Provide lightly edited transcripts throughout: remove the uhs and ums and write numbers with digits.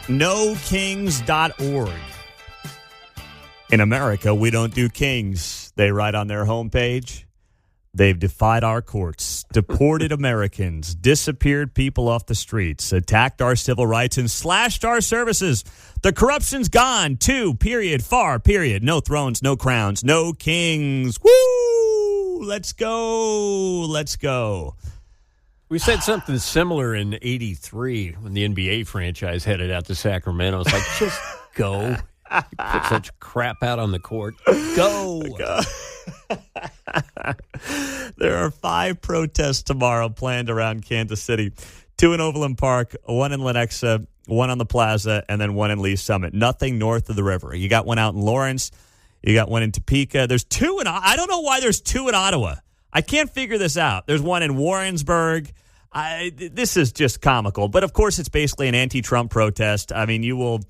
NoKings.org. In America, we don't do kings. They write on their homepage, they've defied our courts, deported Americans, disappeared people off the streets, attacked our civil rights, and slashed our services. The corruption's gone, too, period, far, period. No thrones, no crowns, no kings. Woo! Let's go. Let's go. We said something similar in '83 when the NBA franchise headed out to Sacramento. It's like, just go. You put such crap out on the court. Go. There are 5 protests tomorrow planned around Kansas City. 2 in Overland Park, 1 in Lenexa, 1 on the Plaza, and then 1 in Lee Summit. Nothing north of the river. You got 1 out in Lawrence. You got 1 in Topeka. There's 2 in... I don't know why there's 2 in Ottawa. I can't figure this out. There's 1 in Warrensburg. This is just comical. But, of course, it's basically an anti-Trump protest. I mean, you will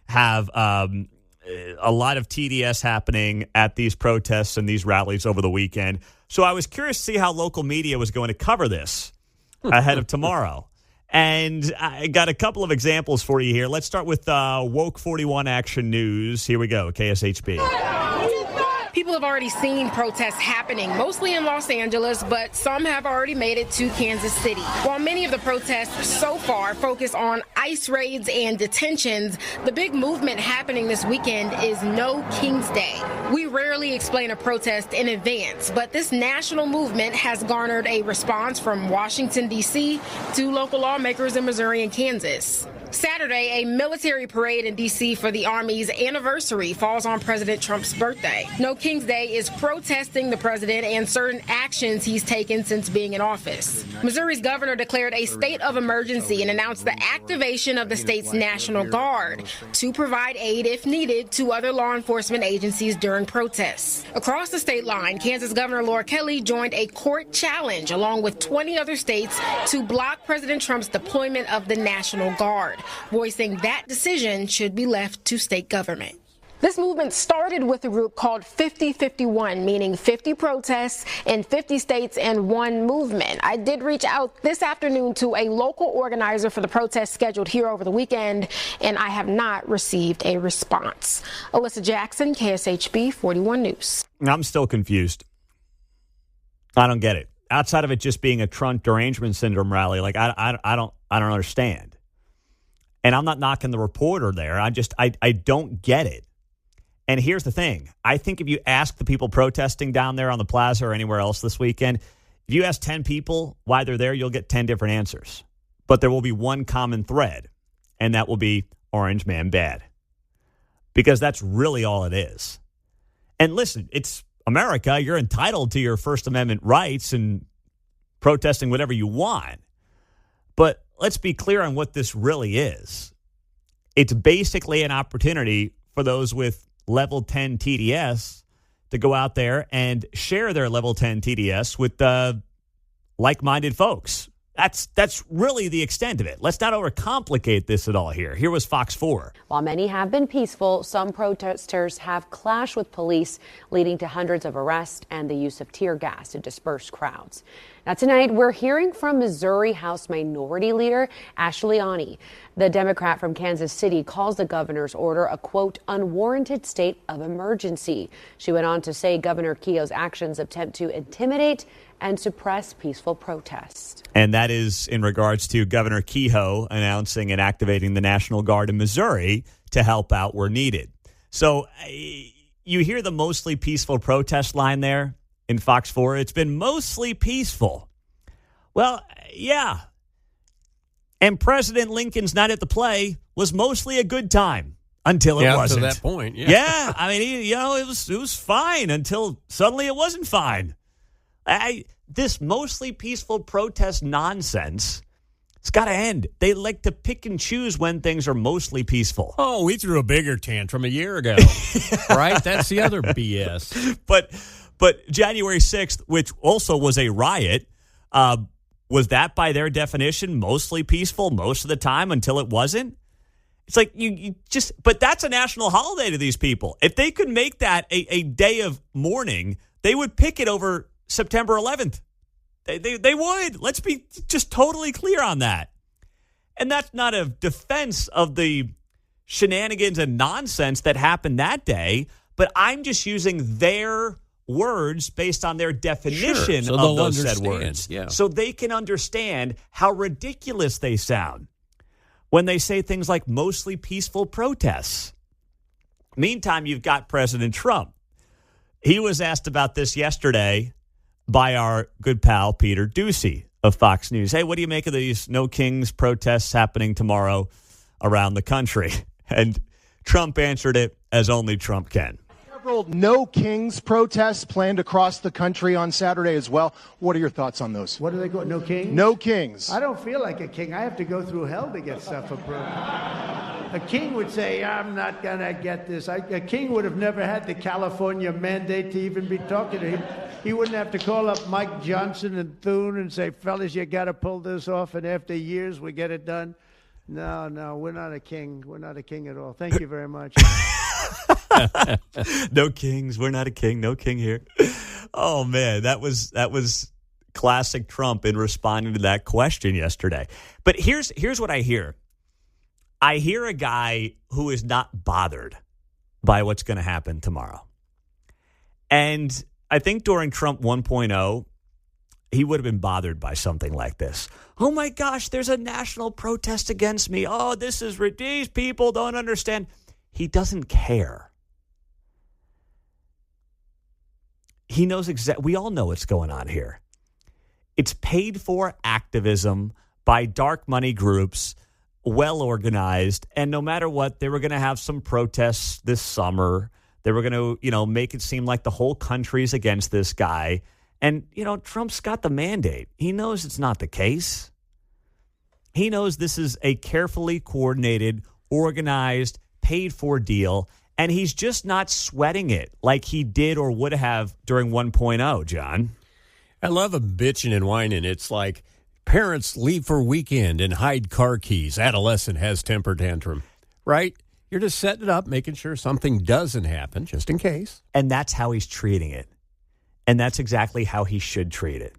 have a lot of TDS happening at these protests and these rallies over the weekend. So I was curious to see how local media was going to cover this ahead of tomorrow. And I got a couple of examples for you here. Let's start with Woke 41 Action News. Here we go, KSHB. People have already seen protests happening, mostly in Los Angeles, but some have already made it to Kansas City. While many of the protests so far focus on ICE raids and detentions, the big movement happening this weekend is No King's Day. We rarely explain a protest in advance, but this national movement has garnered a response from Washington, D.C. to local lawmakers in Missouri and Kansas. Saturday, a military parade in D.C. for the Army's anniversary falls on President Trump's birthday. No King's Day is protesting the president and certain actions he's taken since being in office. Missouri's governor declared a state of emergency and announced the activation of the state's National Guard to provide aid, if needed, to other law enforcement agencies during protests. Across the state line, Kansas Governor Laura Kelly joined a court challenge along with 20 other states to block President Trump's deployment of the National Guard, voicing that decision should be left to state government. This movement started with a group called 50-51, meaning 50 protests in 50 states and 1 movement. I did reach out this afternoon to a local organizer for the protest scheduled here over the weekend, and I have not received a response. Alyssa Jackson, KSHB 41 News. I'm still confused. I don't get it. Outside of it just being a Trump derangement syndrome rally, like I don't understand. And I'm not knocking the reporter there. I don't get it. And here's the thing. I think if you ask the people protesting down there on the plaza or anywhere else this weekend, if you ask 10 people why they're there, you'll get 10 different answers. But there will be one common thread, and that will be Orange Man bad. Because that's really all it is. And listen, it's America. You're entitled to your First Amendment rights and protesting whatever you want. But let's be clear on what this really is. It's basically an opportunity for those with level 10 TDS to go out there and share their level 10 TDS with like-minded folks. That's really the extent of it. Let's not overcomplicate this at all here. Here was Fox 4. While many have been peaceful, some protesters have clashed with police, leading to hundreds of arrests and the use of tear gas to disperse crowds. Now, tonight, we're hearing from Missouri House Minority Leader Ashley Ani. The Democrat from Kansas City calls the governor's order a, quote, unwarranted state of emergency. She went on to say Governor Keough's actions attempt to intimidate and suppress peaceful protests. And that is in regards to Governor Kehoe announcing and activating the National Guard in Missouri to help out where needed. So you hear the mostly peaceful protest line there in Fox 4. It's been mostly peaceful. Well, yeah. And President Lincoln's night at the play was mostly a good time until it wasn't. Up to that point, yeah. Yeah, I mean, it was fine until suddenly it wasn't fine. This mostly peaceful protest nonsense, it's got to end. They like to pick and choose when things are mostly peaceful. Oh, we threw a bigger tantrum a year ago, right? That's the other BS. But January 6th, which also was a riot, was that by their definition mostly peaceful most of the time until it wasn't? It's like but that's a national holiday to these people. If they could make that a day of mourning, they would pick it over September 11th. They would. Let's be just totally clear on that. And that's not a defense of the shenanigans and nonsense that happened that day, but I'm just using their words based on their definition so of those said understand. words. Yeah. So they can understand how ridiculous they sound when they say things like mostly peaceful protests. Meantime, you've got President Trump. He was asked about this yesterday by our good pal, Peter Doocy of Fox News. Hey, what do you make of these No Kings protests happening tomorrow around the country? And Trump answered it as only Trump can. Several No Kings protests planned across the country on Saturday as well. What are your thoughts on those? What do they call No Kings? No Kings. I don't feel like a king. I have to go through hell to get stuff approved. A king would say, I'm not going to get this. A king would have never had the California mandate to even be talking to him. He wouldn't have to call up Mike Johnson and Thune and say, fellas, you got to pull this off, and after years we get it done. No, we're not a king. We're not a king at all. Thank you very much. No kings. We're not a king. No king here. Oh, man, that was classic Trump in responding to that question yesterday. But here's what I hear. I hear a guy who is not bothered by what's going to happen tomorrow. And I think during Trump 1.0, he would have been bothered by something like this. Oh, my gosh, there's a national protest against me. Oh, these people don't understand. He doesn't care. He knows we all know what's going on here. It's paid for activism by dark money groups, well organized, and no matter what, they were going to have some protests this summer. They were going to, make it seem like the whole country's against this guy. And, Trump's got the mandate. He knows it's not the case. He knows this is a carefully coordinated, organized, paid-for deal, and he's just not sweating it like he did or would have during 1.0, John. I love him bitching and whining. It's like parents leave for weekend and hide car keys. Adolescent has temper tantrum, right? You're just setting it up, making sure something doesn't happen, just in case. And that's how he's treating it. And that's exactly how he should treat it.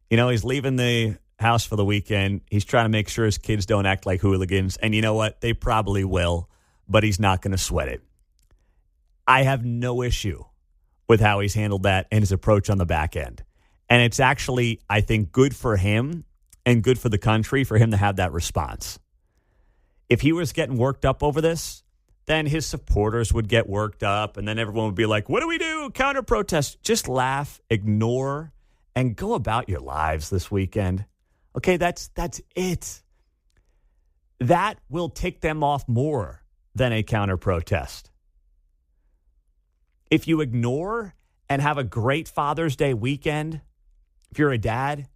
He's leaving the house for the weekend. He's trying to make sure his kids don't act like hooligans. And you know what? They probably will, but he's not going to sweat it. I have no issue with how he's handled that and his approach on the back end. And it's actually, I think, good for him and good for the country for him to have that response. If he was getting worked up over this, then his supporters would get worked up, and then everyone would be like, what do we do? Counter protest. Just laugh, ignore, and go about your lives this weekend. Okay, that's it. That will tick them off more than a counter protest. If you ignore and have a great Father's Day weekend, if you're a dad,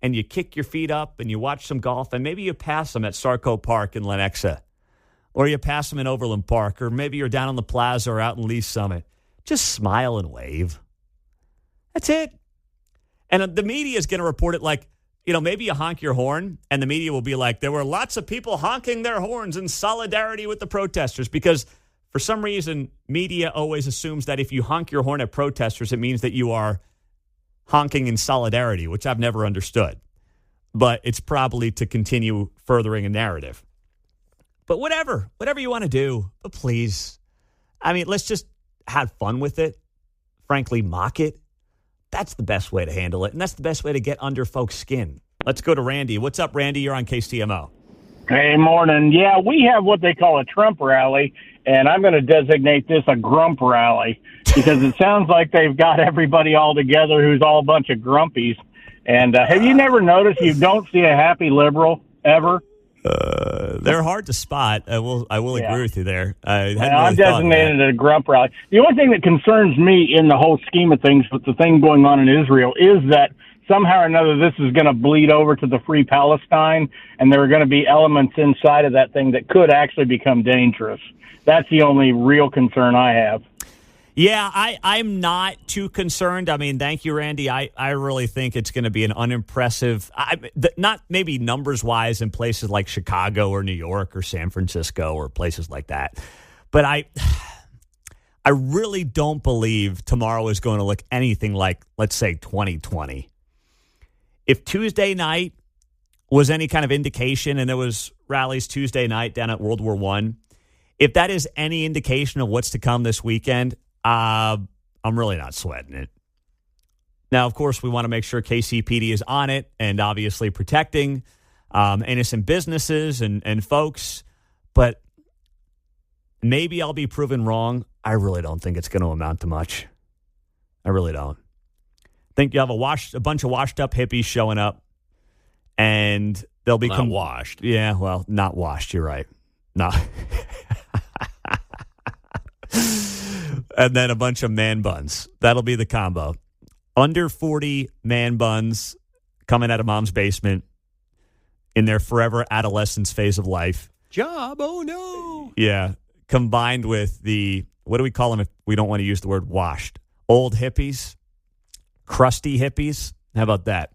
and you kick your feet up and you watch some golf, and maybe you pass them at Sarco Park in Lenexa, or you pass them in Overland Park, or maybe you're down on the plaza or out in Lee Summit, just smile and wave. That's it. And the media is going to report it like, maybe you honk your horn, and the media will be like, there were lots of people honking their horns in solidarity with the protesters, because for some reason, media always assumes that if you honk your horn at protesters, it means that you are honking in solidarity, which I've never understood. But it's probably to continue furthering a narrative. But whatever you want to do, but please, let's just have fun with it. Frankly, mock it. That's the best way to handle it, and that's the best way to get under folks' skin. Let's go to Randy. What's up, Randy? You're on KCMO. Hey, morning. Yeah, we have what they call a Trump rally, and I'm going to designate this a grump rally because it sounds like they've got everybody all together who's all a bunch of grumpies. And have you never noticed you don't see a happy liberal ever? They're hard to spot. I will agree with you there. I'm designated a grump rally. The only thing that concerns me in the whole scheme of things with the thing going on in Israel is that somehow or another this is going to bleed over to the Free Palestine, and there are going to be elements inside of that thing that could actually become dangerous. That's the only real concern I have. Yeah, I'm not too concerned. Thank you, Randy. I really think it's going to be an unimpressive, not maybe numbers-wise in places like Chicago or New York or San Francisco or places like that. But I really don't believe tomorrow is going to look anything like, let's say, 2020. If Tuesday night was any kind of indication, and there was rallies Tuesday night down at World War I, if that is any indication of what's to come this weekend, I'm really not sweating it. Now, of course, we want to make sure KCPD is on it and obviously protecting innocent businesses and folks. But maybe I'll be proven wrong. I really don't think it's going to amount to much. I really don't. I think you have a bunch of washed up hippies showing up, and they'll be washed. Yeah, well, not washed. You're right. No. And then a bunch of man buns. That'll be the combo. Under 40 man buns coming out of mom's basement in their forever adolescence phase of life. Job, oh no. Yeah. Combined with the, what do we call them if we don't want to use the word washed? Old hippies, crusty hippies. How about that?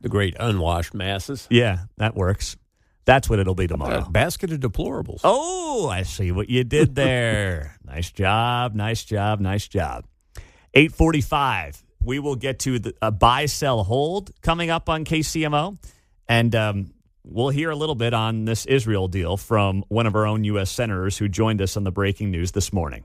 The great unwashed masses. Yeah, that works. That's what it'll be tomorrow. A basket of deplorables. Oh, I see what you did there. Nice job, nice job, nice job. 8:45. We will get to a buy, sell, hold coming up on KCMO. And we'll hear a little bit on this Israel deal from one of our own U.S. senators who joined us on the breaking news this morning.